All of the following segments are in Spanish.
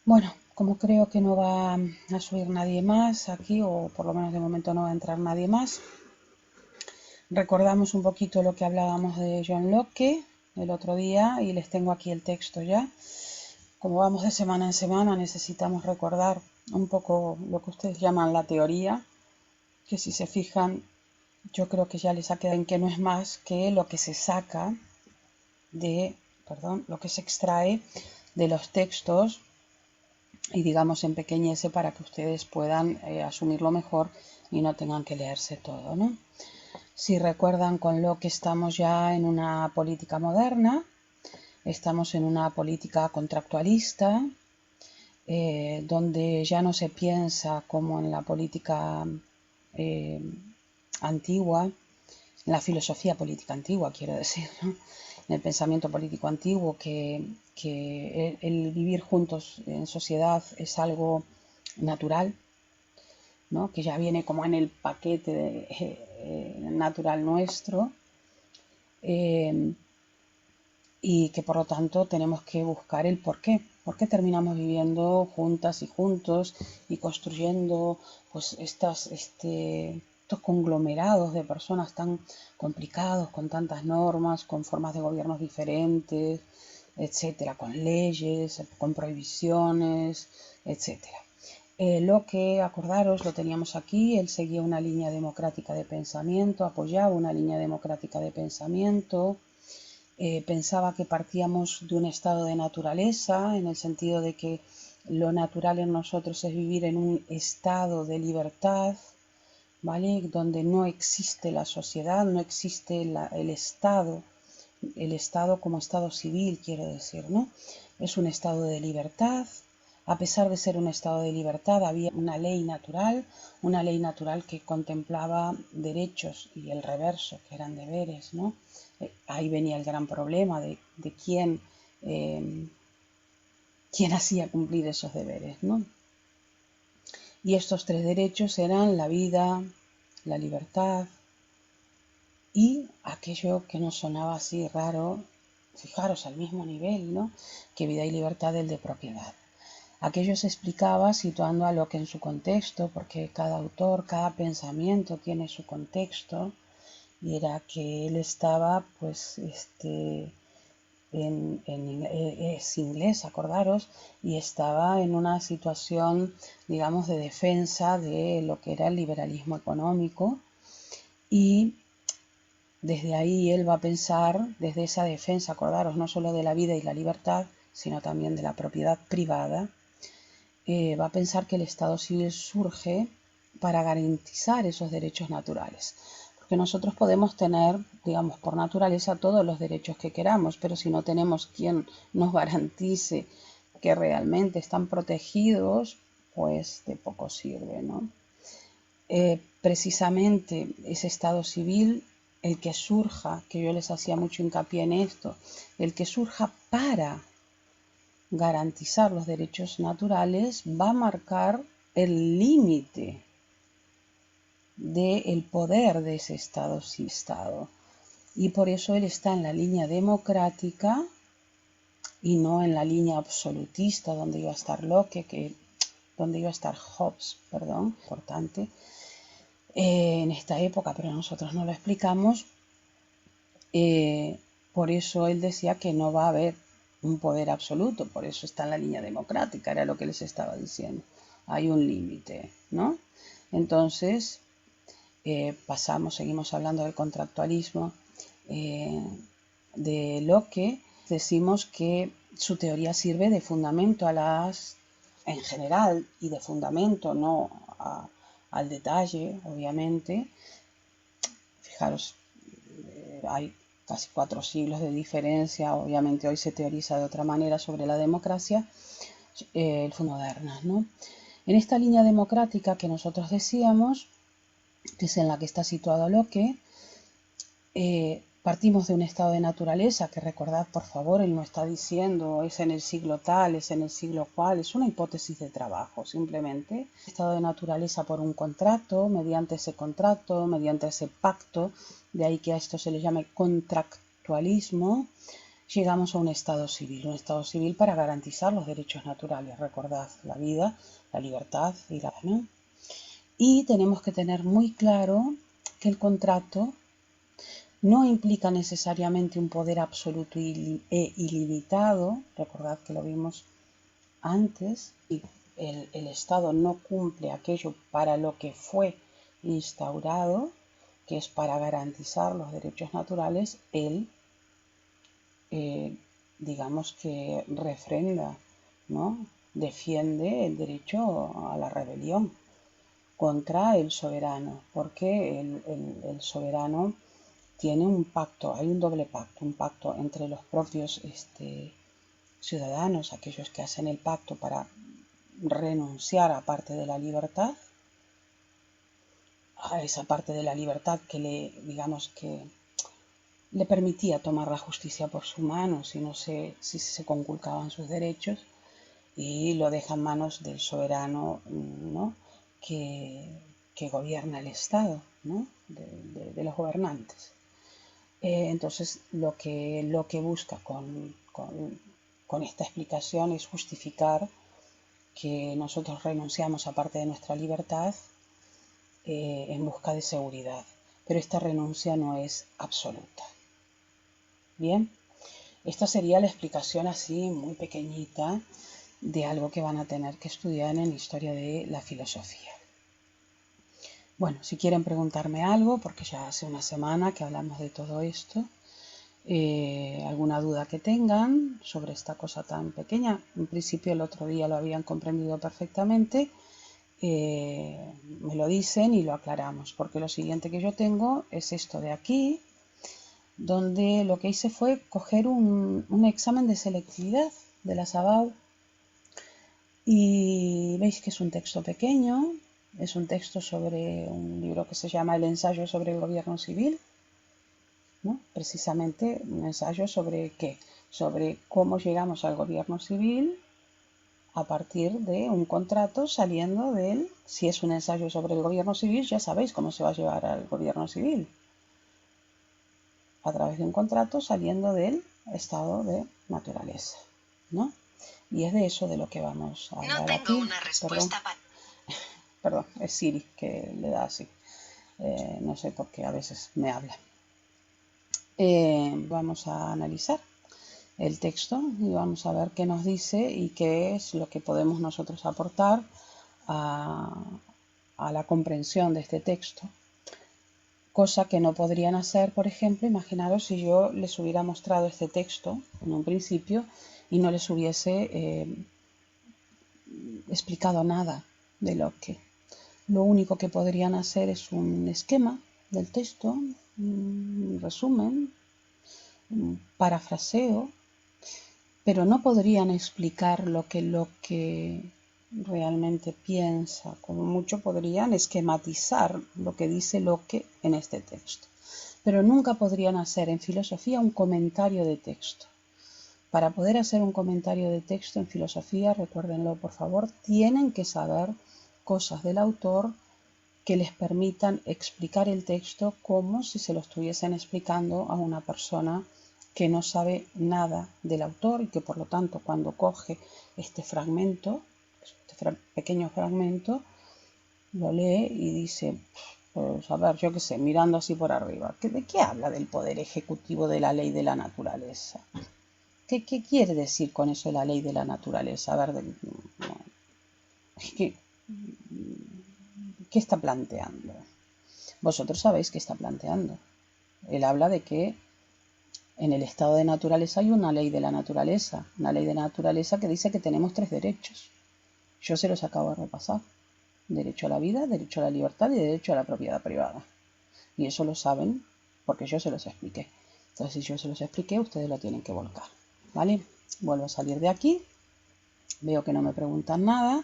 Bueno, como creo que no va a subir nadie más aquí, o por lo menos de momento no va a entrar nadie más, recordamos un poquito lo que hablábamos de John Locke el otro día y les tengo aquí el texto ya. Como vamos de semana en semana, necesitamos recordar un poco lo que ustedes llaman la teoría, que si se fijan, yo creo que ya les ha quedado en que no es más que lo que se saca de, perdón, lo que se extrae de los textos y digamos empequeñece para que ustedes puedan asumirlo mejor y no tengan que leerse todo, ¿no? Si recuerdan con lo que estamos ya en una política moderna, estamos en una política contractualista, donde ya no se piensa como en la política eh, antigua, en la filosofía política antigua, quiero decir, ¿no? En el pensamiento político antiguo, que el vivir juntos en sociedad es algo natural, ¿no? Que ya viene como en el paquete natural nuestro, eh, y que por lo tanto tenemos que buscar el por qué. ¿Por qué terminamos viviendo juntas y juntos y construyendo pues estos conglomerados de personas tan complicados, con tantas normas, con formas de gobiernos diferentes, etcétera, con leyes, con prohibiciones, etcétera? Lo que, acordaros, lo teníamos aquí, él seguía una línea democrática de pensamiento, apoyaba una línea democrática de pensamiento, pensaba que partíamos de un estado de naturaleza, en el sentido de que lo natural en nosotros es vivir en un estado de libertad, ¿vale? Donde no existe la sociedad, no existe el Estado como Estado civil, quiero decir, ¿no? Es un estado de libertad. A pesar de ser un estado de libertad, había una ley natural que contemplaba derechos y el reverso, que eran deberes, ¿no? Ahí venía el gran problema de eh, quién hacía cumplir esos deberes, ¿no? Y estos tres derechos eran la vida, la libertad y aquello que nos sonaba así raro, fijaros al mismo nivel, ¿no? Que vida y libertad del de propiedad. Aquello se explicaba situando a Locke en su contexto, porque cada autor, cada pensamiento tiene su contexto, y era que él estaba, pues, es inglés, acordaros, y estaba en una situación, digamos, de defensa de lo que era el liberalismo económico, y desde ahí él va a pensar, desde esa defensa, acordaros, no solo de la vida y la libertad, sino también de la propiedad privada, va a pensar que el Estado civil surge para garantizar esos derechos naturales. Porque nosotros podemos tener, digamos, por naturaleza todos los derechos que queramos, pero si no tenemos quien nos garantice que realmente están protegidos, pues de poco sirve, ¿no? Precisamente ese estado civil, el que surja, que yo les hacía mucho hincapié en esto, el que surja para garantizar los derechos naturales, va a marcar el límite del poder de ese estado sin estado. Y por eso él está en la línea democrática y no en la línea absolutista donde iba a estar Locke, donde iba a estar Hobbes, perdón, importante, en esta época, pero nosotros no lo explicamos. Por eso él decía que no va a haber un poder absoluto, por eso está en la línea democrática, era lo que les estaba diciendo. Hay un límite, ¿no? Entonces, seguimos hablando del contractualismo eh, de Locke. Decimos que su teoría sirve de fundamento en general, y de fundamento, no al detalle, obviamente. Fijaros, hay casi 4 siglos de diferencia, obviamente hoy se teoriza de otra manera sobre la democracia, moderna, ¿no? En esta línea democrática que nosotros decíamos, que es en la que está situado Locke, partimos de un estado de naturaleza que, recordad por favor, él no está diciendo es en el siglo tal, es en el siglo cual, es una hipótesis de trabajo simplemente. Estado de naturaleza por un contrato, mediante ese pacto, de ahí que a esto se le llame contractualismo, llegamos a un estado civil para garantizar los derechos naturales, recordad, la vida, la libertad y la, ¿no? Y tenemos que tener muy claro que el contrato no implica necesariamente un poder absoluto e ilimitado, recordad que lo vimos antes, y el Estado no cumple aquello para lo que fue instaurado, que es para garantizar los derechos naturales. Él, digamos que refrenda, ¿no? Defiende el derecho a la rebelión contra el soberano, porque el soberano tiene un pacto, hay un doble pacto, un pacto entre los propios ciudadanos, aquellos que hacen el pacto para renunciar a parte de la libertad, a esa parte de la libertad que digamos que le permitía tomar la justicia por su mano si se conculcaban sus derechos, y lo deja en manos del soberano, ¿no? que gobierna el Estado, ¿no? de los gobernantes. Entonces, lo que busca con esta explicación es justificar que nosotros renunciamos a parte de nuestra libertad en busca de seguridad, pero esta renuncia no es absoluta. Bien, esta sería la explicación así muy pequeñita de algo que van a tener que estudiar en la historia de la filosofía. Bueno, si quieren preguntarme algo, porque ya hace una semana que hablamos de todo esto, alguna duda que tengan sobre esta cosa tan pequeña, en principio el otro día lo habían comprendido perfectamente, me lo dicen y lo aclaramos, porque lo siguiente que yo tengo es esto de aquí, donde lo que hice fue coger un examen de selectividad de la SABAU, y veis que es un texto pequeño, es un texto sobre un libro que se llama El ensayo sobre el gobierno civil, ¿no? Precisamente un ensayo sobre qué, sobre cómo llegamos al gobierno civil a partir de un contrato saliendo del, si es un ensayo sobre el gobierno civil, ya sabéis cómo se va a llevar al gobierno civil, a través de un contrato saliendo del estado de naturaleza, ¿no? Y es de eso de lo que vamos a hablar aquí. No tengo una respuesta para... Perdón, es Siri que le da así. No sé por qué a veces me habla. Vamos a analizar el texto y vamos a ver qué nos dice y qué es lo que podemos nosotros aportar a la comprensión de este texto. Cosa que no podrían hacer, por ejemplo, imaginaros si yo les hubiera mostrado este texto en un principio y no les hubiese explicado nada de lo que. Lo único que podrían hacer es un esquema del texto, un resumen, un parafraseo, pero no podrían explicar lo que realmente piensa. Como mucho podrían esquematizar lo que dice Locke en este texto, pero nunca podrían hacer en filosofía un comentario de texto. Para poder hacer un comentario de texto en filosofía, recuérdenlo por favor, tienen que saber cosas del autor que les permitan explicar el texto como si se lo estuviesen explicando a una persona que no sabe nada del autor y que por lo tanto cuando coge este fragmento, este pequeño fragmento, lo lee y dice, pues a ver, yo qué sé, mirando así por arriba, ¿de qué habla del poder ejecutivo de la ley de la naturaleza? ¿Qué quiere decir con eso de la ley de la naturaleza? A ver, ¿qué está planteando? Vosotros sabéis qué está planteando. Él habla de que en el estado de naturaleza hay una ley de la naturaleza que dice que tenemos 3 derechos. Yo se los acabo de repasar. Derecho a la vida, derecho a la libertad y derecho a la propiedad privada. Y eso lo saben porque yo se los expliqué. Entonces, si yo se los expliqué, ustedes lo tienen que volcar. ¿Vale? Vuelvo a salir de aquí. Veo que no me preguntan nada.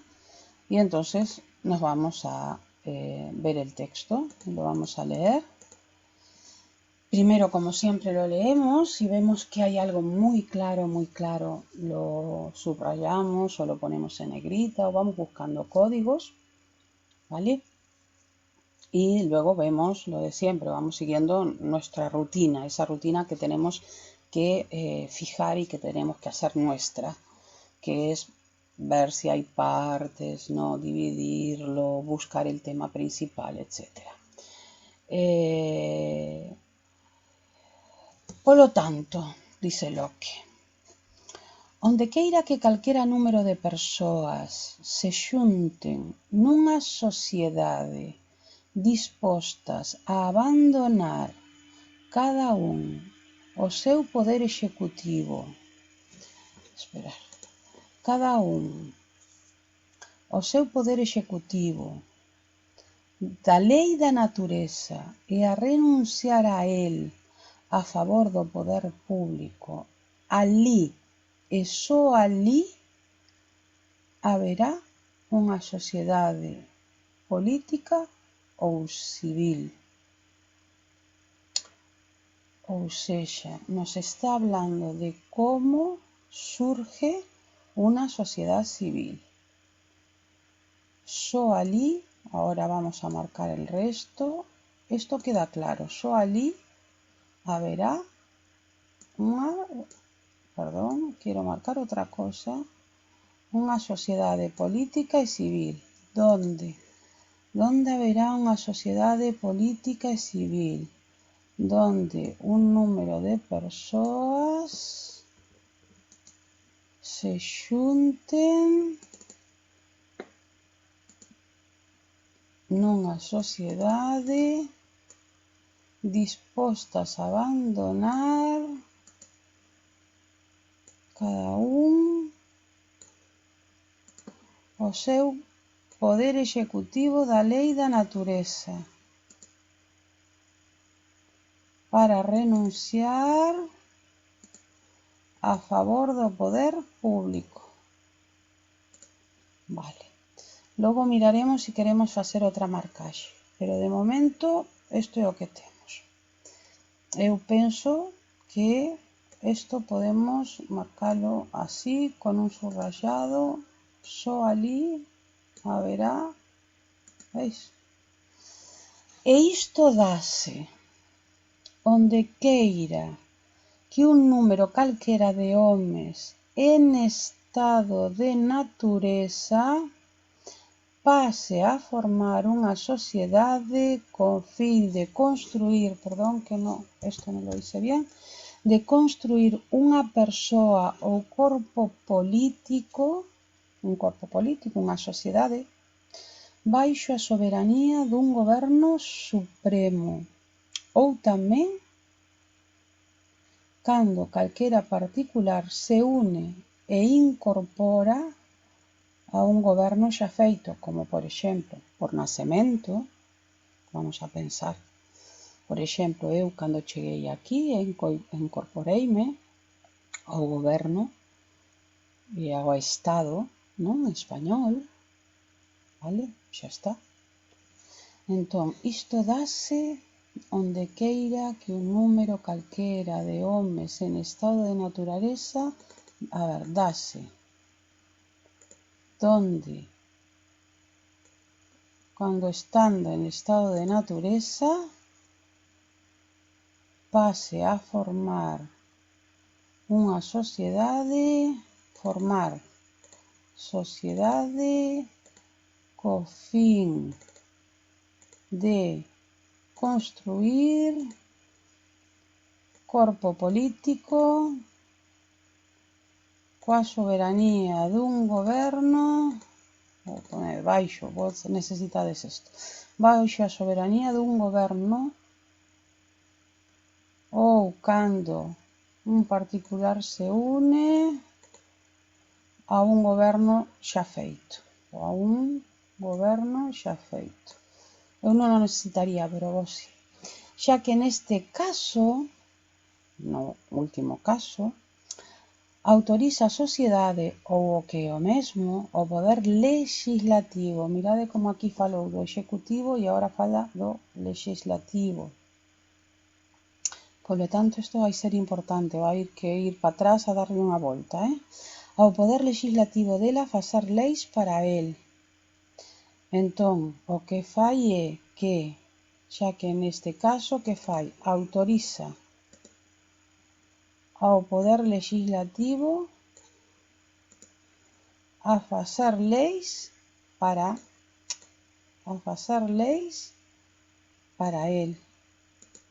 Y entonces nos vamos a ver el texto. Lo vamos a leer. Primero, como siempre, lo leemos y vemos que hay algo muy claro, lo subrayamos o lo ponemos en negrita o vamos buscando códigos, ¿vale? Y luego vemos lo de siempre, vamos siguiendo nuestra rutina, esa rutina que tenemos que fijar y que tenemos que hacer nuestra, que es ver si hay partes, no dividirlo, buscar el tema principal, etc. Polo tanto, dice Locke, onde queira que calquera número de persoas se xunten nunha sociedade dispostas a abandonar cada un o seu poder executivo, cada un o seu poder executivo da lei da natureza e a renunciar a el a favor do poder público, alí e só alí haberá unha sociedade política ou civil. Ou sexa, nos está hablando de cómo surge una sociedad civil. Só alí, ahora vamos a marcar el resto, esto queda claro, só alí haberá unha, quiero marcar outra cosa, unha sociedade política e civil. Donde haberá unha sociedade política e civil? Donde un número de persoas se xunten nunha sociedade dispostas a abandonar cada un o seu poder executivo da lei da natureza para renunciar a favor do poder público. Vale. Logo miraremos se queremos facer outra marcaxe, pero de momento isto é o que temos. Eu penso que isto podemos marcalo así, con un subrayado, só alí haberá, veis? E isto dáse onde queira que un número calquera de homes en estado de natureza pase a formar unha sociedade con fin de construir, de construir unha persoa ou corpo político, unha sociedade, baixo a soberanía dun goberno supremo, ou tamén cando calquera particular se une e incorpora a un goberno xa feito, como por exemplo, por nacemento, vamos a pensar, por exemplo, eu cando cheguei aquí incorporeime ao goberno e ao Estado, non, español, vale, xa está. Entón, isto dáse onde queira que un número calquera de homes en estado de naturaleza, dáse donde, cando estando en estado de natureza, pase a formar unha sociedade, co fin de construir corpo político coa soberanía dun goberno, vou poner baixo, vos necesitades isto, baixo a soberanía dun goberno ou cando un particular se une a un goberno xa feito, ou a un goberno xa feito. Eu non o necesitaría, pero vos sí. Xa que neste caso, no último caso, autoriza a sociedade ou o que é o mesmo, o poder legislativo. Mirade como aquí falou do executivo e agora fala do legislativo. Polo tanto, isto vai ser importante, vai que ir para atrás a darlle unha volta, ao poder legislativo dela facer leis para el. Entón, o que fai é que, xa que neste caso, que fai? Autoriza ao poder legislativo a facer leis para él.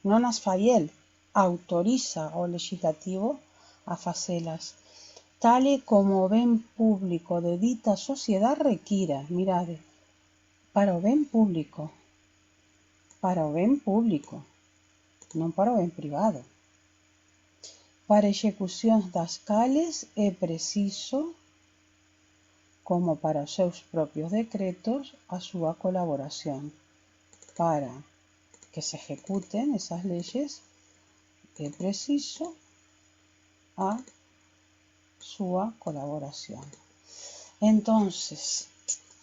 Non as fai el, autoriza ao legislativo a facelas, tal e como o ben público de dita sociedade requira. Mirade, para o ben público, non para o ben privado. Para execucións das cales é preciso, como para os seus propios decretos, a súa colaboración. Para que se ejecuten esas leyes é preciso a súa colaboración. Entonces,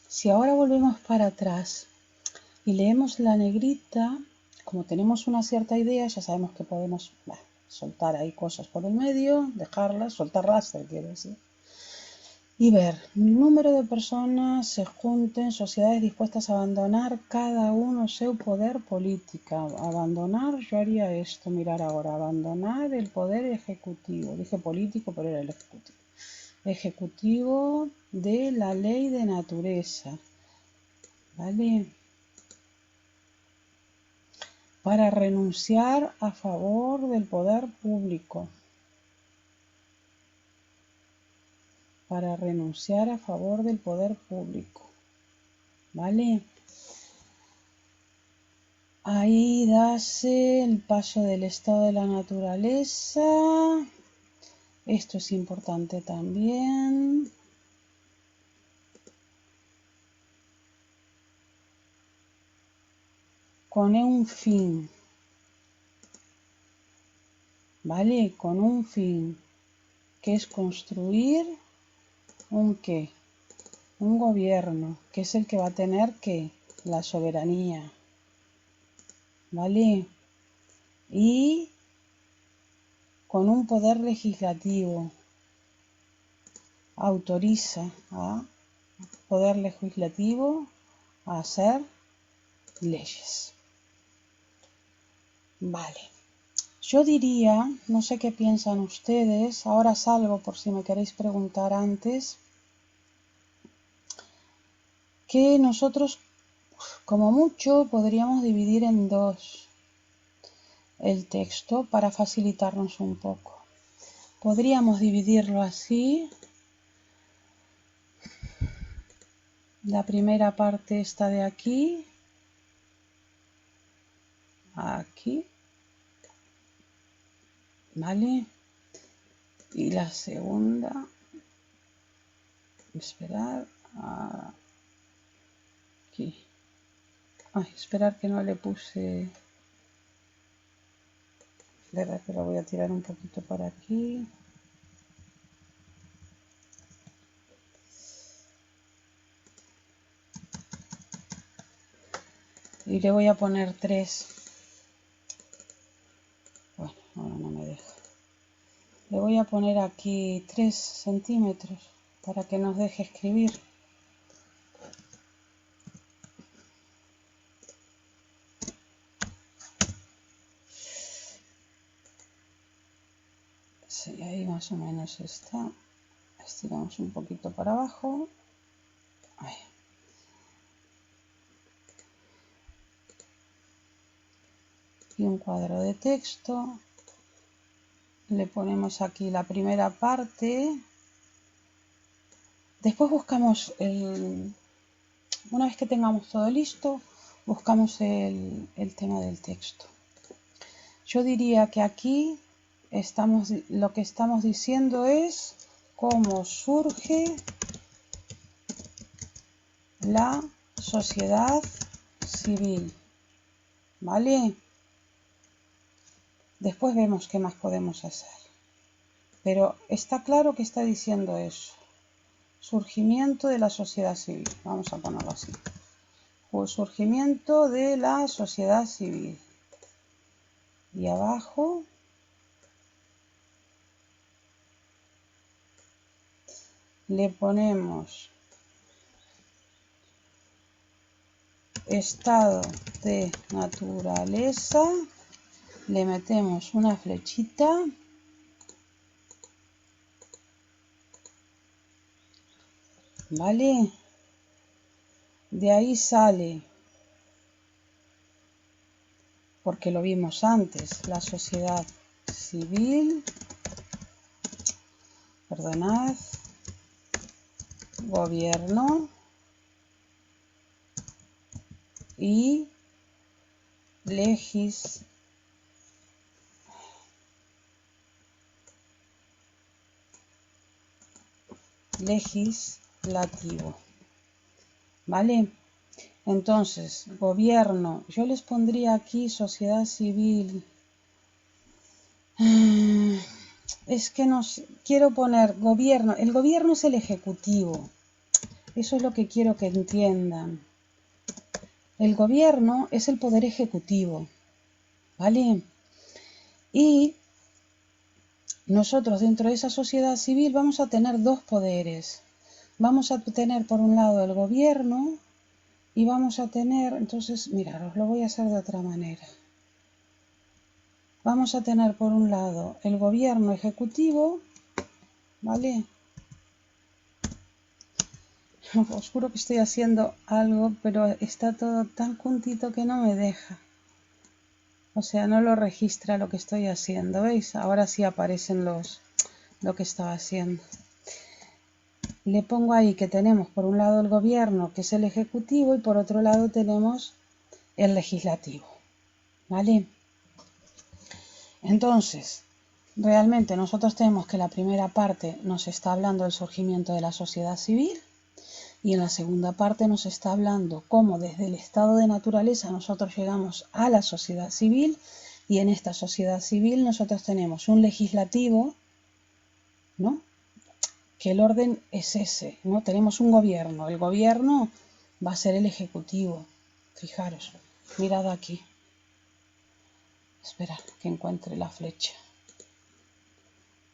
si ahora volvemos para atrás y leemos la negrita, como tenemos una cierta idea, ya sabemos que podemos soltar ahí cosas por el medio, dejarlas, soltar raster, quiero decir, y ver número de personas se junten, sociedades dispuestas a abandonar cada uno seu poder política. Abandonar, yo haría esto, mirar ahora, abandonar el poder ejecutivo. Dije político, pero era el ejecutivo. Ejecutivo de la ley de naturaleza, ¿vale? Para renunciar a favor del poder público. Para renunciar a favor del poder público, ¿vale? Ahí dase el paso del estado de la naturaleza. Esto es importante también. Con un fin, ¿vale? Con un fin, que es construir un qué, un gobierno, que es el que va a tener que la soberanía, ¿vale? Y con un poder legislativo, autoriza a poder legislativo a hacer leyes. Vale. Yo diría, no sé qué piensan ustedes, ahora salgo por si me queréis preguntar antes, que nosotros como mucho podríamos dividir en dos el texto para facilitarnos un poco. Podríamos dividirlo así. La primera parte está de aquí, aquí, ¿vale? Y la segunda, esperar, aquí. Ay, esperar que no le puse, verdad que lo voy a tirar un poquito para aquí. Y le voy a poner 3. Bueno, ahora no me deja. Le voy a poner aquí 3 centímetros para que nos deje escribir. Sí, ahí más o menos está. Estiramos un poquito para abajo. Ahí. Y un cuadro de texto. Le ponemos aquí la primera parte. Después buscamos una vez que tengamos todo listo, buscamos el tema del texto. Yo diría que aquí lo que estamos diciendo es cómo surge la sociedad civil, ¿vale? Después vemos qué más podemos hacer. Pero está claro que está diciendo eso. Surgimiento de la sociedad civil. Vamos a ponerlo así. O surgimiento de la sociedad civil. Y abajo le ponemos estado de naturaleza, le metemos una flechita ¿vale? De ahí sale, porque lo vimos antes, la sociedad civil, perdonad, gobierno y legislativo, ¿vale? Entonces, gobierno, yo les pondría aquí sociedad civil. Es que no sé, quiero poner gobierno. El gobierno es el ejecutivo. Eso es lo que quiero que entiendan. El gobierno es el poder ejecutivo, ¿vale? Y nosotros dentro de esa sociedad civil vamos a tener dos poderes. Vamos a tener por un lado el gobierno y vamos a tener, entonces, mirad, os lo voy a hacer de otra manera. Vamos a tener por un lado el gobierno ejecutivo, ¿vale? Os juro que estoy haciendo algo, pero está todo tan juntito que no me deja. O sea, no lo registra lo que estoy haciendo, ¿veis? Ahora sí aparecen lo que estaba haciendo. Le pongo ahí que tenemos por un lado el gobierno, que es el ejecutivo, y por otro lado tenemos el legislativo, ¿vale? Entonces, realmente nosotros tenemos que la primera parte nos está hablando del surgimiento de la sociedad civil y en la segunda parte nos está hablando cómo desde el estado de naturaleza nosotros llegamos a la sociedad civil y en esta sociedad civil nosotros tenemos un legislativo, ¿no? Que el orden es ese, ¿no? Tenemos un gobierno, el gobierno va a ser el ejecutivo, fijaros, mirad aquí, esperad que encuentre la flecha.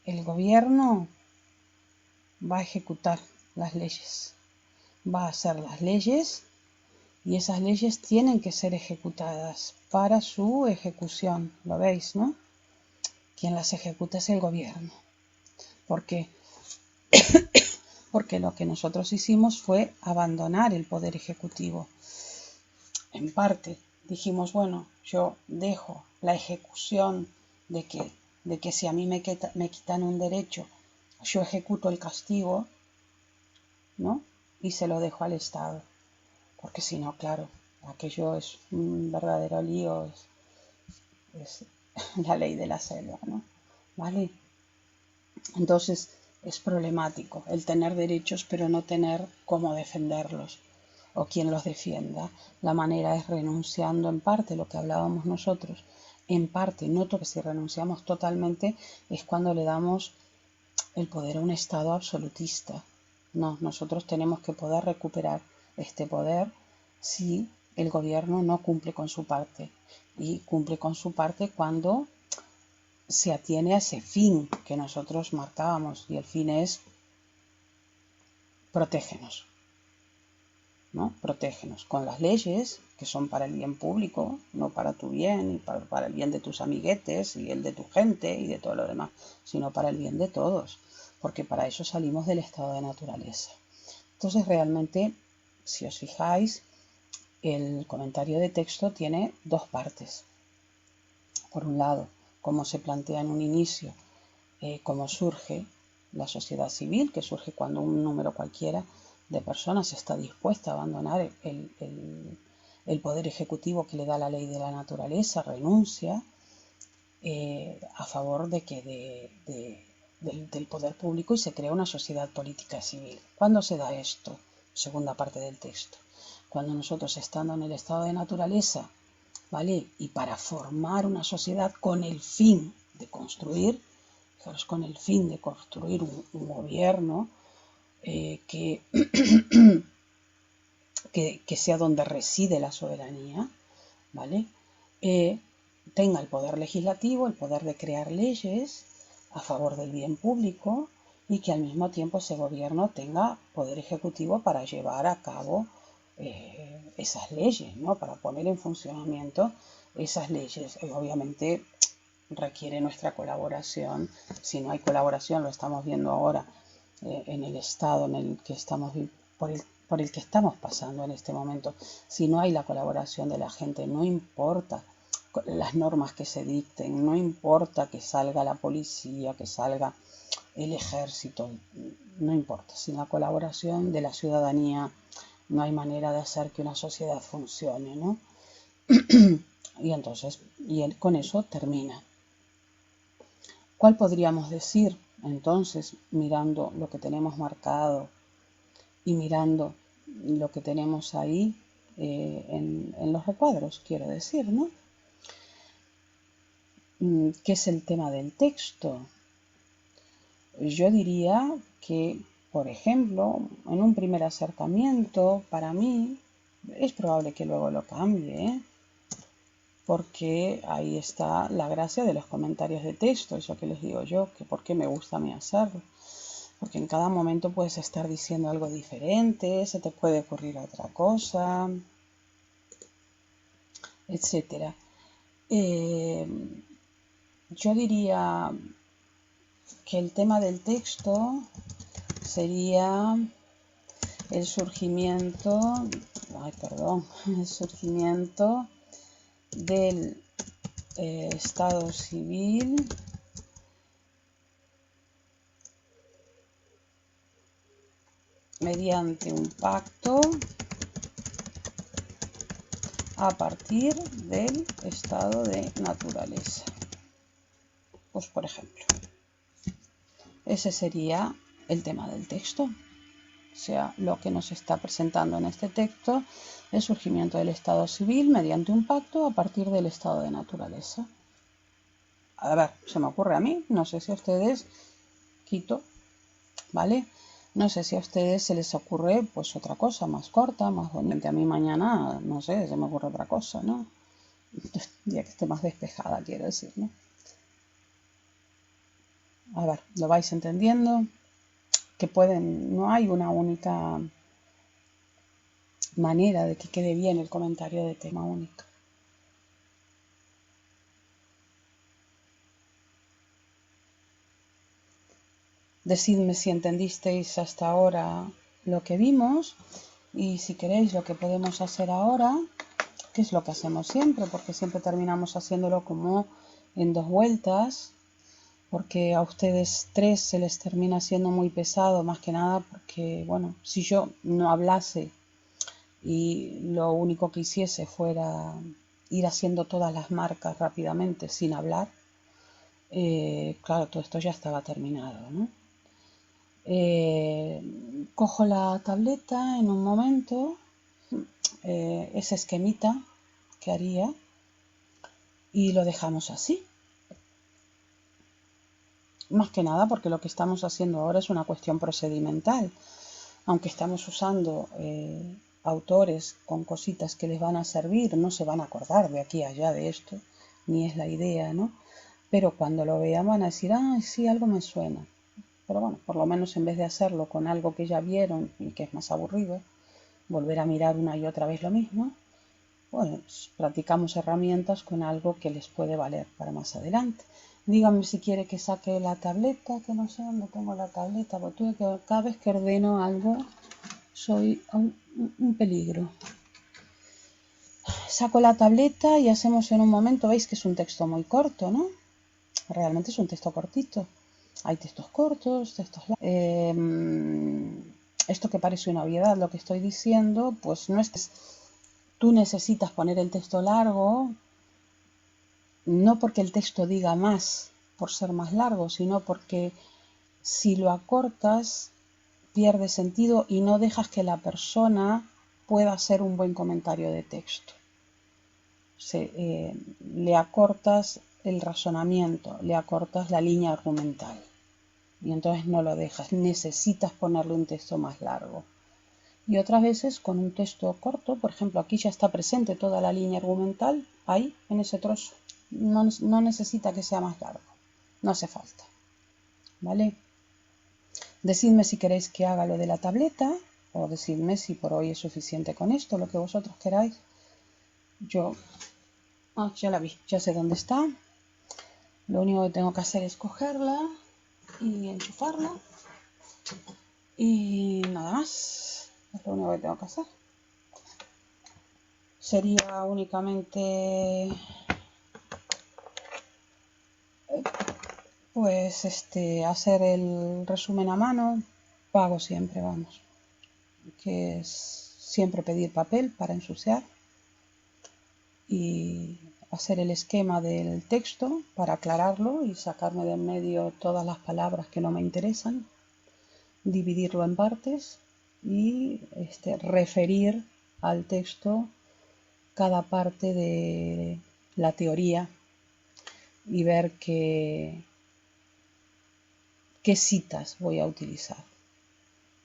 El gobierno va a ejecutar las leyes, va a hacer las leyes y esas leyes tienen que ser ejecutadas para su ejecución, ¿lo veis, no? Quien las ejecuta es el gobierno. ¿Por qué? Porque lo que nosotros hicimos fue abandonar el poder ejecutivo. En parte dijimos, bueno, yo dejo la ejecución de que si a mí me quitan un derecho, yo ejecuto el castigo, ¿no? Y se lo dejo al Estado. Porque si no, claro, aquello es un verdadero lío, es la ley de la selva, ¿no? ¿Vale? Entonces es problemático el tener derechos pero no tener cómo defenderlos o quien los defienda. La manera es renunciando en parte, lo que hablábamos nosotros, en parte, noto que si renunciamos totalmente es cuando le damos el poder a un Estado absolutista. No, nosotros tenemos que poder recuperar este poder si el gobierno no cumple con su parte. Y cumple con su parte cuando se atiene a ese fin que nosotros marcábamos. Y el fin es protégenos, ¿no? Protégenos con las leyes que son para el bien público, no para tu bien y para el bien de tus amiguetes y el de tu gente y de todo lo demás, sino para el bien de todos, porque para eso salimos del estado de naturaleza. Entonces realmente, si os fijáis, el comentario de texto tiene dos partes. Por un lado, cómo se plantea en un inicio, cómo surge la sociedad civil, que surge cuando un número cualquiera de personas está dispuesta a abandonar el poder ejecutivo que le da la ley de la naturaleza, renuncia a favor del poder público y se crea una sociedad política civil. ¿Cuándo se da esto? Segunda parte del texto. Cuando nosotros, estando en el estado de naturaleza, ¿vale? Y para formar una sociedad con el fin de construir, fijaros, con el fin de construir un gobierno que sea donde reside la soberanía, ¿vale? Tenga el poder legislativo, el poder de crear leyes a favor del bien público y que al mismo tiempo ese gobierno tenga poder ejecutivo para llevar a cabo esas leyes, ¿no? Para poner en funcionamiento esas leyes. Y obviamente requiere nuestra colaboración. Si no hay colaboración, lo estamos viendo ahora en el estado en el que estamos por el que estamos pasando en este momento. Si no hay la colaboración de la gente, no importa las normas que se dicten, no importa que salga la policía, que salga el ejército, no importa. Sin la colaboración de la ciudadanía no hay manera de hacer que una sociedad funcione, ¿no? Y entonces, con eso termina. ¿Cuál podríamos decir entonces, mirando lo que tenemos marcado y mirando lo que tenemos ahí en los recuadros, quiero decir, ¿no? ¿Qué es el tema del texto? Yo diría que, por ejemplo, en un primer acercamiento, para mí, es probable que luego lo cambie, ¿eh? Porque ahí está la gracia de los comentarios de texto, eso que les digo yo, que por qué me gusta a mí hacerlo. Porque en cada momento puedes estar diciendo algo diferente, se te puede ocurrir otra cosa, etcétera. Yo diría que el tema del texto sería el surgimiento, el surgimiento del Estado civil mediante un pacto a partir del estado de naturaleza. Pues por ejemplo, ese sería el tema del texto. O sea, lo que nos está presentando en este texto, el surgimiento del estado civil mediante un pacto a partir del estado de naturaleza. A ver, se me ocurre a mí, no sé si a ustedes, quito, ¿vale? No sé si a ustedes se les ocurre pues otra cosa más corta, más bonita. A mí mañana, no sé, se me ocurre otra cosa, ¿no? Ya que esté más despejada, quiero decir, ¿no? A ver, ¿lo vais entendiendo? Que no hay una única manera de que quede bien el comentario de tema único. Decidme si entendisteis hasta ahora lo que vimos y si queréis lo que podemos hacer ahora, que es lo que hacemos siempre, porque siempre terminamos haciéndolo como en 2 vueltas, porque a ustedes 3 se les termina siendo muy pesado, más que nada porque, bueno, si yo no hablase y lo único que hiciese fuera ir haciendo todas las marcas rápidamente sin hablar, claro, todo esto ya estaba terminado, ¿no? Cojo la tableta en un momento, ese esquemita que haría, y lo dejamos así. Más que nada porque lo que estamos haciendo ahora es una cuestión procedimental. Aunque estamos usando autores con cositas que les van a servir, no se van a acordar de aquí a allá de esto, ni es la idea, ¿no? Pero cuando lo vean van a decir, ah, sí, algo me suena. Pero bueno, por lo menos en vez de hacerlo con algo que ya vieron y que es más aburrido, volver a mirar una y otra vez lo mismo, pues practicamos herramientas con algo que les puede valer para más adelante. Díganme si quiere que saque la tableta, que no sé dónde tengo la tableta, porque cada vez que ordeno algo soy un peligro. Saco la tableta y hacemos en un momento, veis que es un texto muy corto, ¿no? Realmente es un texto cortito. Hay textos cortos, textos largos. Esto que parece una obviedad, lo que estoy diciendo, pues no es que tú necesitas poner el texto largo, no porque el texto diga más por ser más largo, sino porque si lo acortas pierde sentido y no dejas que la persona pueda hacer un buen comentario de texto. Le acortas el razonamiento, le acortas la línea argumental y entonces no lo dejas, necesitas ponerle un texto más largo. Y otras veces con un texto corto, por ejemplo aquí ya está presente toda la línea argumental, ahí en ese trozo, no necesita que sea más largo, no hace falta, ¿vale? Decidme si queréis que haga lo de la tableta o decidme si por hoy es suficiente con esto, lo que vosotros queráis. Yo ya la vi, ya sé dónde está. Lo único que tengo que hacer es cogerla y enchufarla y nada más. Es lo único que tengo que hacer. Sería únicamente pues hacer el resumen a mano. Pago siempre, vamos, que es siempre pedir papel para ensuciar y hacer el esquema del texto para aclararlo y sacarme de en medio todas las palabras que no me interesan, dividirlo en partes y referir al texto cada parte de la teoría y ver qué citas voy a utilizar,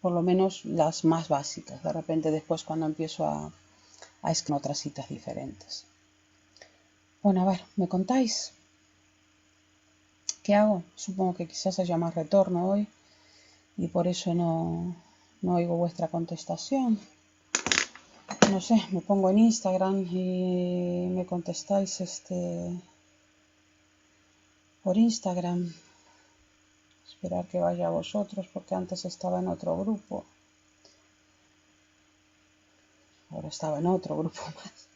por lo menos las más básicas. De repente después cuando empiezo a escribir otras citas diferentes. Bueno, a ver, ¿me contáis? ¿Qué hago? Supongo que quizás haya más retorno hoy y por eso no oigo vuestra contestación. No sé, me pongo en Instagram y me contestáis por Instagram. Esperar que vaya a vosotros porque antes estaba en otro grupo. Ahora estaba en otro grupo más.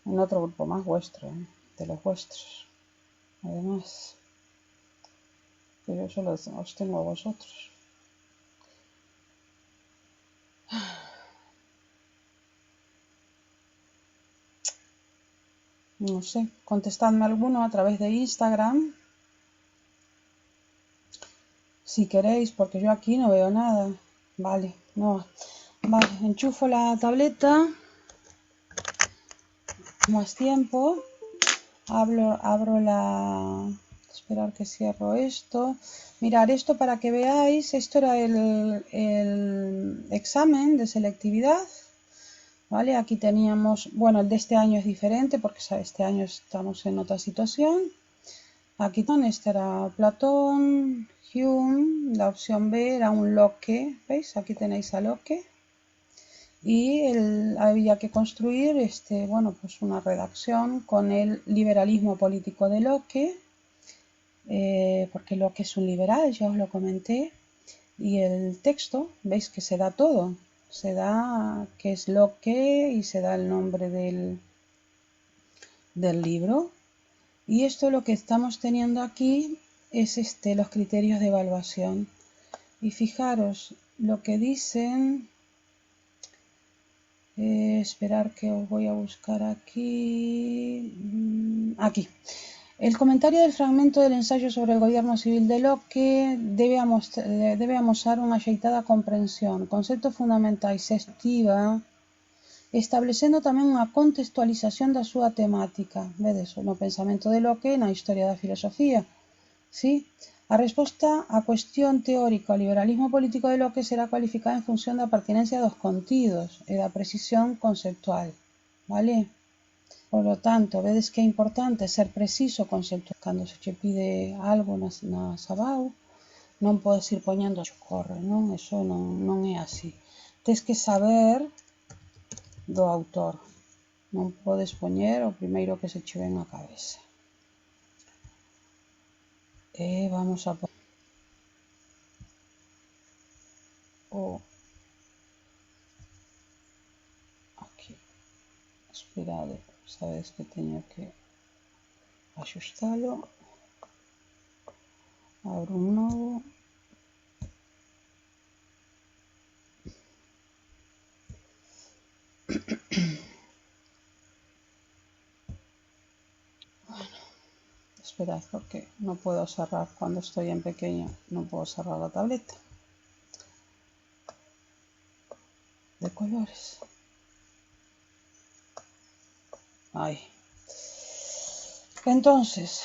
En otro grupo más vuestro, de los vuestros. Además, que yo solo os tengo a vosotros. No sé, contestadme alguno a través de Instagram. Si queréis, porque yo aquí no veo nada. Vale, no. Vale, enchufo la tableta. Más tiempo. Abro la... Esperar que cierro esto. Mirar esto para que veáis. Esto era el examen de selectividad. Vale, aquí teníamos... Bueno, el de este año es diferente porque este año estamos en otra situación. Aquí este era Platón, Hume, la opción B era un Locke, ¿veis? Aquí tenéis a Locke. Y había que construir bueno, pues una redacción con el liberalismo político de Locke, porque Locke es un liberal, ya os lo comenté. Y el texto, veis que se da todo, se da que es Locke y se da el nombre del libro. Y esto lo que estamos teniendo aquí es los criterios de evaluación. Y fijaros lo que dicen. Esperar que os voy a buscar aquí. Aquí. El comentario del fragmento del ensayo sobre el gobierno civil de Locke debe amosar una axeitada comprensión, concepto fundamental e exhaustiva, establecendo tamén unha contextualización da súa temática. Vedes, no pensamento de Locke na historia da filosofía. ¿Sí? A resposta á cuestión teórica ao liberalismo político de Locke será cualificada en función da pertinencia dos contidos e da precisión conceptual. Vale? Por lo tanto, vedes que é importante ser preciso conceptual. Cando se che pide algo na Sabau, non podes ir poñendo corre, non? Eso non é así. Tes que saber do autor. Non podes poñer o primeiro que se che ven á cabeza. Vamos a poner aquí. Esperad, sabes que teño que axustalo. Abro un novo. Esperad porque no puedo cerrar cuando estoy en pequeño, no puedo cerrar la tableta de colores. Ahí. Entonces,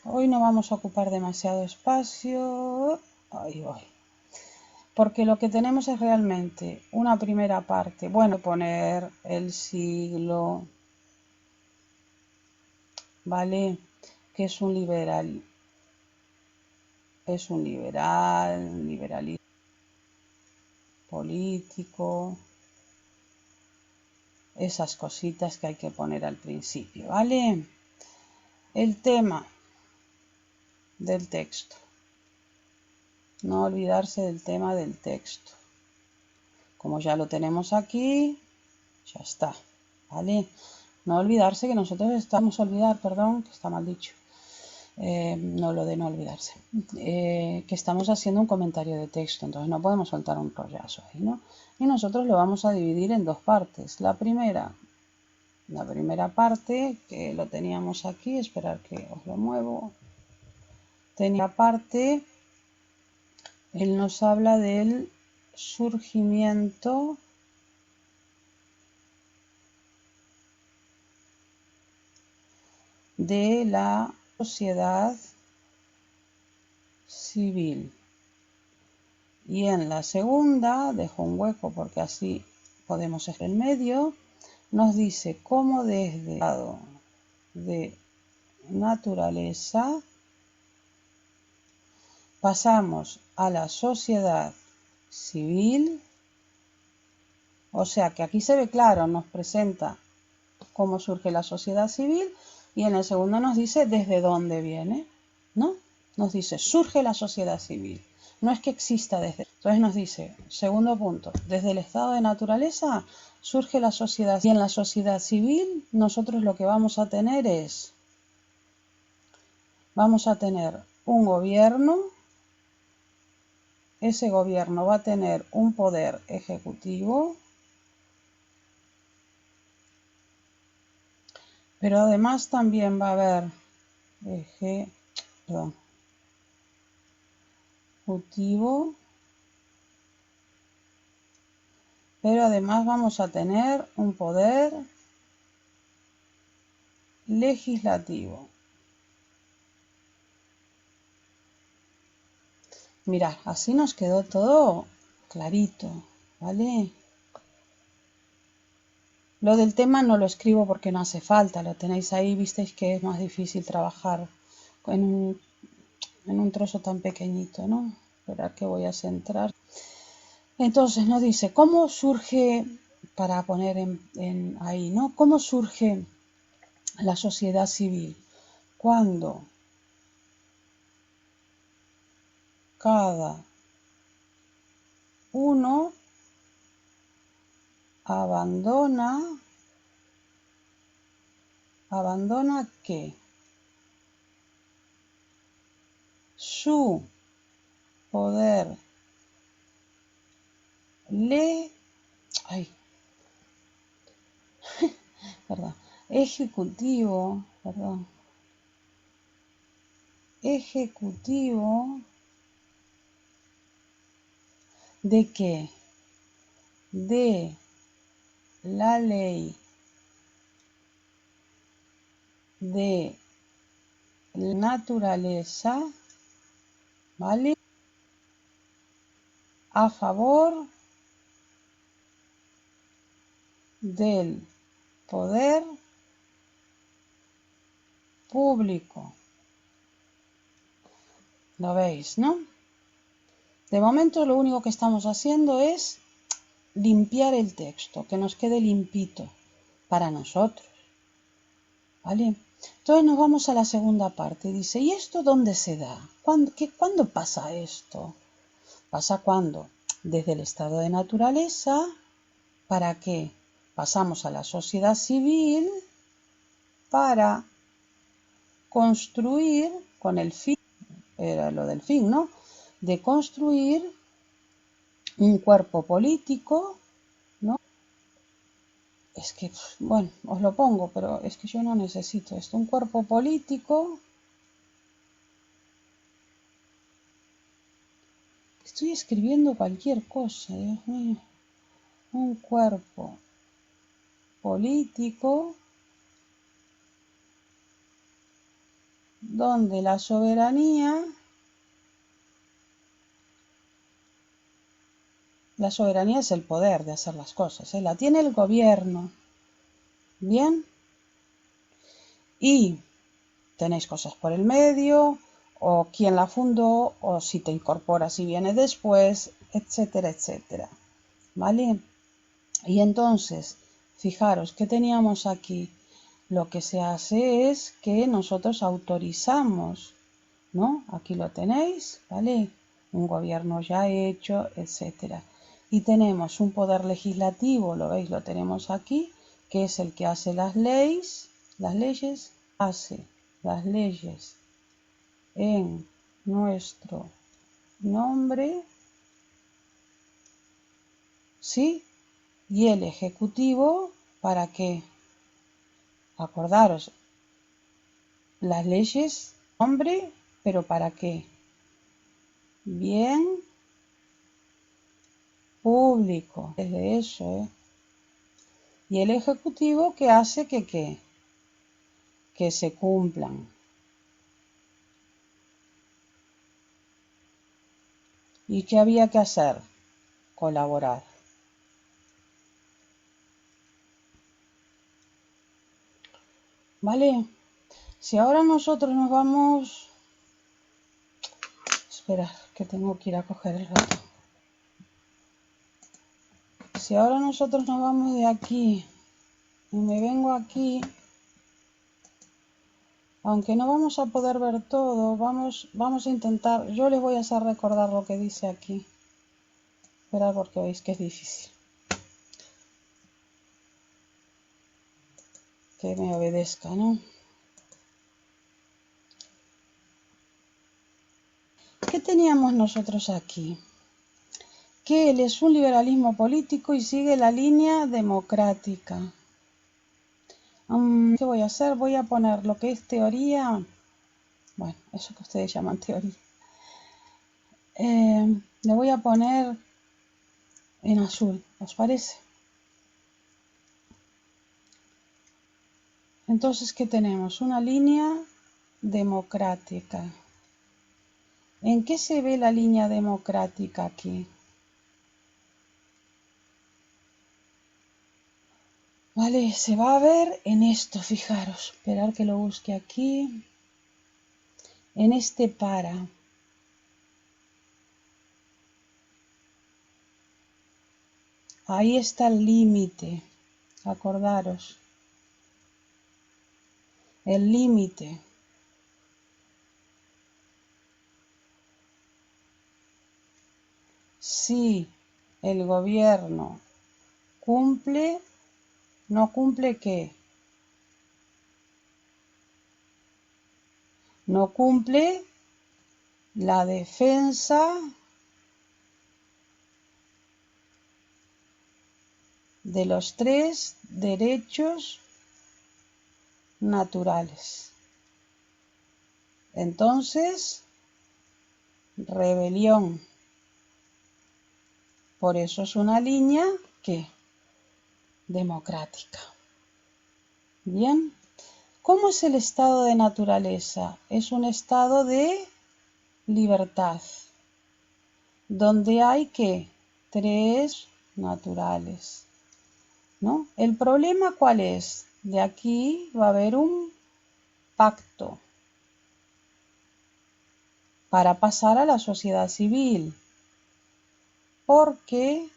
hoy no vamos a ocupar demasiado espacio. Ahí voy. Porque lo que tenemos es realmente una primera parte. Bueno, poner el siglo, ¿vale? Que es un liberal. Es un liberalismo político. Esas cositas que hay que poner al principio, ¿vale? El tema del texto. No olvidarse del tema del texto. Como ya lo tenemos aquí, ya está, ¿vale? No olvidarse que nosotros estamos, perdón, que está mal dicho. No lo de no olvidarse, que estamos haciendo un comentario de texto, entonces no podemos soltar un rollazo ahí, ¿no? Y nosotros lo vamos a dividir en dos partes. La primera parte, que lo teníamos aquí, esperar que os lo muevo. Tenía parte, él nos habla del surgimiento de la sociedad civil. Y en la segunda, dejo un hueco porque así podemos hacer el medio, nos dice cómo desde el estado de naturaleza pasamos a la sociedad civil. O sea que aquí se ve claro, nos presenta cómo surge la sociedad civil y en el segundo nos dice desde dónde viene, ¿no? Nos dice surge la sociedad civil. No es que exista desde. Entonces nos dice, segundo punto, desde el estado de naturaleza surge la sociedad. Y en la sociedad civil nosotros lo que vamos a tener es, vamos a tener un gobierno. Ese gobierno va a tener un poder ejecutivo, pero además también va a haber ejecutivo, pero además vamos a tener un poder legislativo. Mirad, así nos quedó todo clarito, ¿vale? Lo del tema no lo escribo porque no hace falta, lo tenéis ahí, visteis que es más difícil trabajar en un trozo tan pequeñito, ¿no? Esperad que voy a centrar. Entonces nos dice, ¿cómo surge, para poner ahí, ¿no? ¿Cómo surge la sociedad civil? Cuando cada uno abandona ¿qué? Su poder ejecutivo, ¿de qué? De la ley de la naturaleza, ¿vale? A favor del poder público. ¿Lo veis, no? De momento lo único que estamos haciendo es limpiar el texto, que nos quede limpito para nosotros, ¿vale? Entonces nos vamos a la segunda parte. Dice, ¿y esto dónde se da? ¿Cuándo pasa esto? Pasa cuando, desde el estado de naturaleza, ¿para qué? Pasamos a la sociedad civil para construir, con el fin, era lo del fin, ¿no? De construir un cuerpo político, ¿no? Es que, bueno, os lo pongo, pero es que yo no necesito esto. Un cuerpo político. Estoy escribiendo cualquier cosa, Dios mío. Un cuerpo político donde la soberanía es el poder de hacer las cosas, ¿eh? La tiene el gobierno. Bien. Y tenéis cosas por el medio, o quién la fundó, o si te incorporas y viene después, etcétera, etcétera. ¿Vale? Y entonces, fijaros que teníamos aquí. Lo que se hace es que nosotros autorizamos, ¿no? Aquí lo tenéis, ¿vale? Un gobierno ya hecho, etcétera. Y tenemos un poder legislativo, lo veis, lo tenemos aquí, que es el que hace las leyes, hace las leyes en nuestro nombre, ¿sí? Y el ejecutivo, ¿para qué? Acordaros, las leyes, nombre, pero ¿para qué? Bien público, es de eso, ¿eh? Y el ejecutivo que hace que se cumplan. ¿Y qué había que hacer? Colaborar. ¿Vale? Si ahora nosotros nos vamos... Espera, que tengo que ir a coger el gato. Si ahora nosotros nos vamos de aquí y me vengo aquí, aunque no vamos a poder ver todo, vamos a intentar... Yo les voy a hacer recordar lo que dice aquí. Esperad porque veis que es difícil. Que me obedezca, ¿no? ¿Qué teníamos nosotros aquí? Que él es un liberalismo político y sigue la línea democrática. ¿Qué voy a hacer? Voy a poner lo que es teoría. Bueno, eso que ustedes llaman teoría. Le voy a poner en azul, ¿os parece? Entonces, ¿qué tenemos? Una línea democrática. ¿En qué se ve la línea democrática aquí? Vale, se va a ver en esto, fijaros. Esperar que lo busque aquí. En este para. Ahí está el límite. Acordaros. El límite. Si el gobierno cumple, no cumple ¿qué? No cumple la defensa de los 3 derechos naturales. Entonces, rebelión. Por eso es una línea que democrática. Bien. ¿Cómo es el estado de naturaleza? Es un estado de libertad, donde hay que 3 naturales, ¿no? ¿El problema cuál es? De aquí va a haber un pacto para pasar a la sociedad civil, porque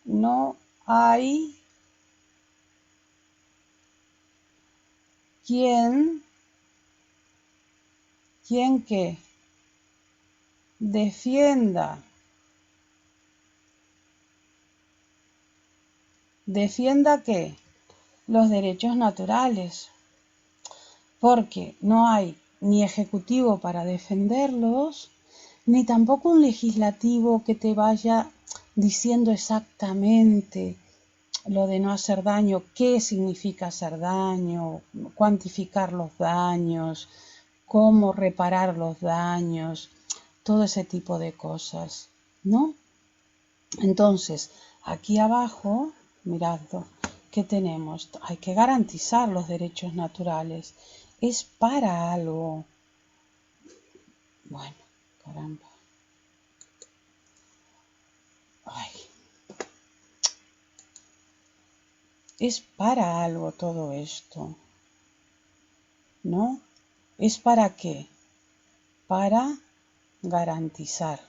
no hay quien que defienda ¿qué? Los derechos naturales, porque no hay ni ejecutivo para defenderlos, ni tampoco un legislativo que te vaya diciendo exactamente lo de no hacer daño, qué significa hacer daño, cuantificar los daños, cómo reparar los daños, todo ese tipo de cosas, ¿no? Entonces, aquí abajo, mirad, ¿qué tenemos? Hay que garantizar los derechos naturales. Es para algo. Bueno, caramba. Ay. Es para algo todo esto, ¿no? ¿Es para qué? Para garantizar.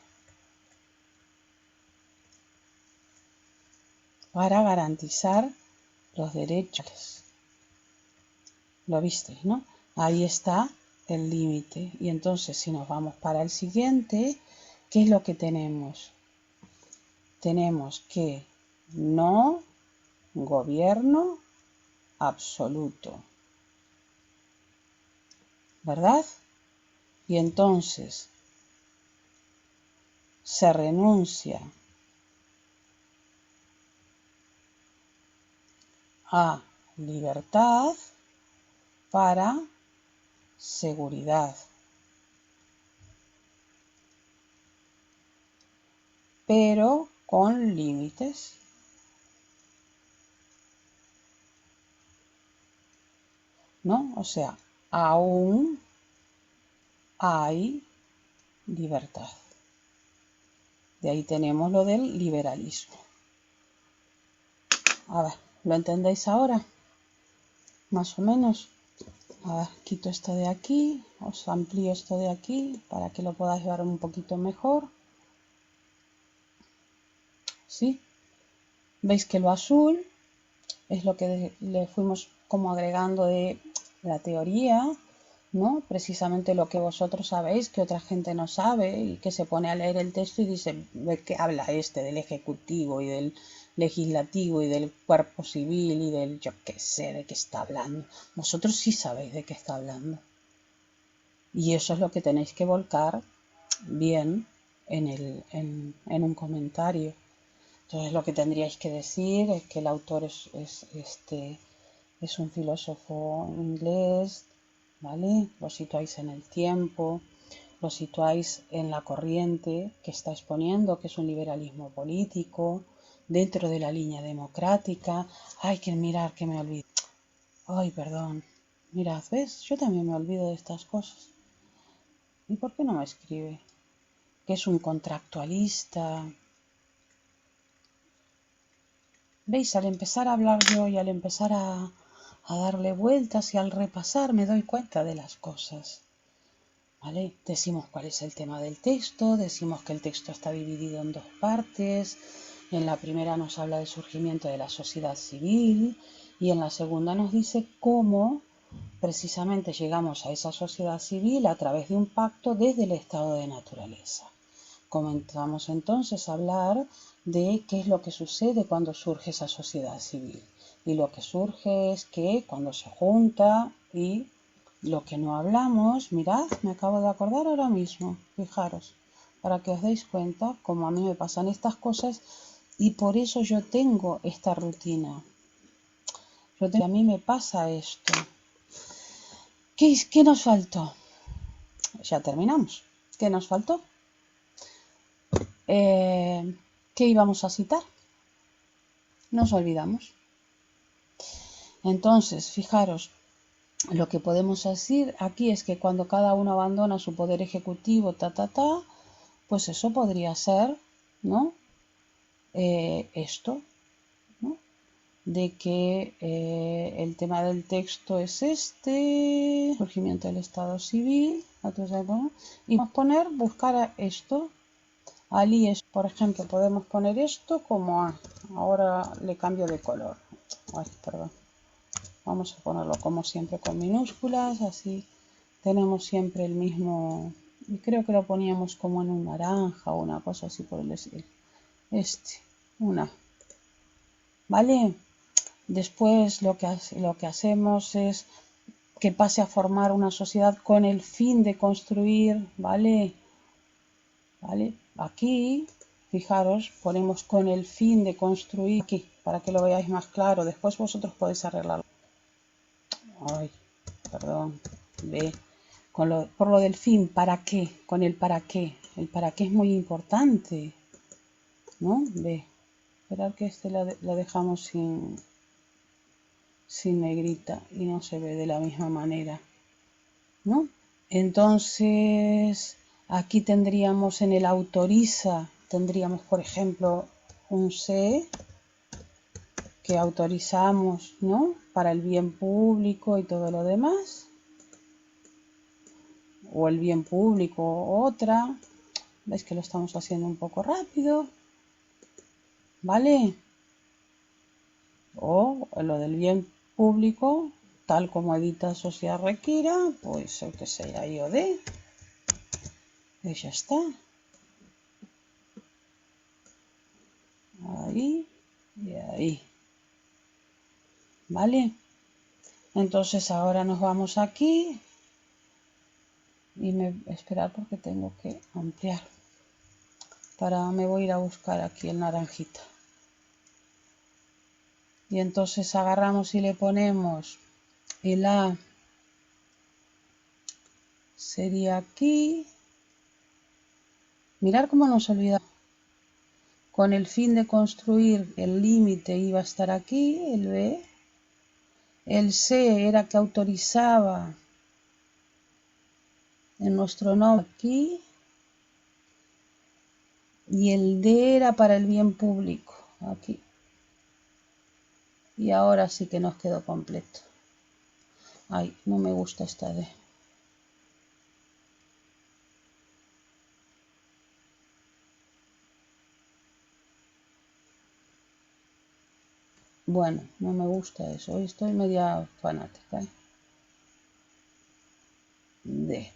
Para garantizar los derechos. Lo visteis, ¿no? Ahí está el límite. Y entonces si nos vamos para el siguiente, ¿qué es lo que tenemos? tenemos que no gobierno absoluto, ¿verdad? Y entonces se renuncia a libertad para seguridad, pero con límites. ¿No? O sea, aún hay libertad. De ahí tenemos lo del liberalismo. A ver, ¿lo entendéis ahora? Más o menos. A ver, quito esto de aquí, os amplío esto de aquí para que lo podáis ver un poquito mejor. ¿Sí? ¿Veis que lo azul es lo que le fuimos como agregando de la teoría, ¿no? Precisamente lo que vosotros sabéis, que otra gente no sabe y que se pone a leer el texto y dice, ¿de qué habla este? Del ejecutivo y del legislativo y del cuerpo civil y del yo qué sé de qué está hablando. Vosotros sí sabéis de qué está hablando. Y eso es lo que tenéis que volcar bien en un comentario. Entonces lo que tendríais que decir es que el autor es un filósofo inglés, ¿vale? Lo situáis en el tiempo, lo situáis en la corriente que está exponiendo, que es un liberalismo político, dentro de la línea democrática. Ay, que mirar, que me olvido. Ay, perdón. Mirad, ¿ves? Yo también me olvido de estas cosas. ¿Y por qué no me escribe? Que es un contractualista. ¿Veis? Al empezar a hablar yo y al empezar a darle vueltas y al repasar me doy cuenta de las cosas. ¿Vale? Decimos cuál es el tema del texto, decimos que el texto está dividido en dos partes. En la primera nos habla del surgimiento de la sociedad civil y en la segunda nos dice cómo precisamente llegamos a esa sociedad civil a través de un pacto desde el estado de naturaleza. Comenzamos entonces a hablar de qué es lo que sucede cuando surge esa sociedad civil. Y lo que surge es que cuando se junta y lo que no hablamos, mirad, me acabo de acordar ahora mismo, fijaros, para que os deis cuenta cómo a mí me pasan estas cosas y por eso yo tengo esta rutina. A mí me pasa esto. ¿Qué nos faltó? Ya terminamos. ¿Qué nos faltó? ¿Qué íbamos a citar? Nos olvidamos. Entonces, fijaros, lo que podemos decir aquí es que cuando cada uno abandona su poder ejecutivo, pues eso podría ser, ¿no? Esto, ¿no? De que el tema del texto es este, surgimiento del Estado civil, y vamos a poner, buscar esto. Ali es, por ejemplo, podemos poner esto como A. Ahora le cambio de color. Ay, perdón. Vamos a ponerlo como siempre con minúsculas, así tenemos siempre el mismo. Y creo que lo poníamos como en un naranja o una cosa así por el estilo. Una. ¿Vale? Después lo que hacemos es que pase a formar una sociedad con el fin de construir, ¿vale? ¿Vale? Aquí, fijaros, ponemos con el fin de construir aquí, para que lo veáis más claro. Después vosotros podéis arreglarlo. Ay, perdón. Ve. Por lo del fin, ¿para qué? Con el para qué. El para qué es muy importante. ¿No? Ve. Esperar que este lo dejamos sin negrita y no se ve de la misma manera. ¿No? Entonces, aquí tendríamos en el autoriza, tendríamos por ejemplo un C que autorizamos, ¿no? Para el bien público y todo lo demás. O el bien público otra. ¿Veis que lo estamos haciendo un poco rápido? ¿Vale? O lo del bien público, tal como edita sociedad requiera, pues el que sea I o D. Y ya está. ahí y ahí. ¿Vale? Entonces ahora nos vamos aquí y esperar porque tengo que ampliar. Me voy a ir a buscar aquí el naranjita. Y entonces agarramos y le ponemos el A. Sería aquí. Mirar cómo nos olvidamos. Con el fin de construir el límite iba a estar aquí, el B. El C era que autorizaba en nuestro nombre aquí. Y el D era para el bien público, aquí. Y ahora sí que nos quedó completo. Ay, no me gusta esta D. Bueno, no me gusta eso. Hoy estoy media fanática. D.